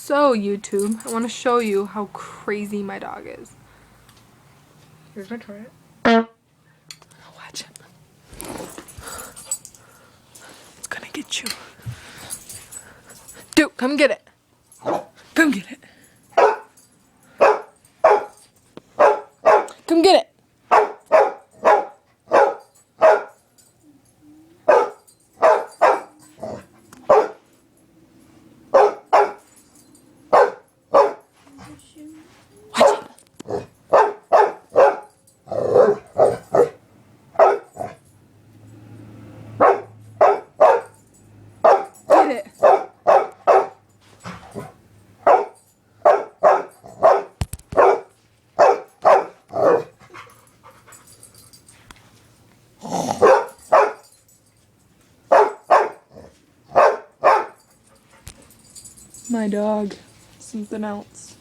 So, YouTube, I want to show you how crazy my dog is. Here's my Trumpet. Watch it. It's gonna get you. Dude, come get it. Come get it. Come get it. My dog. Something else.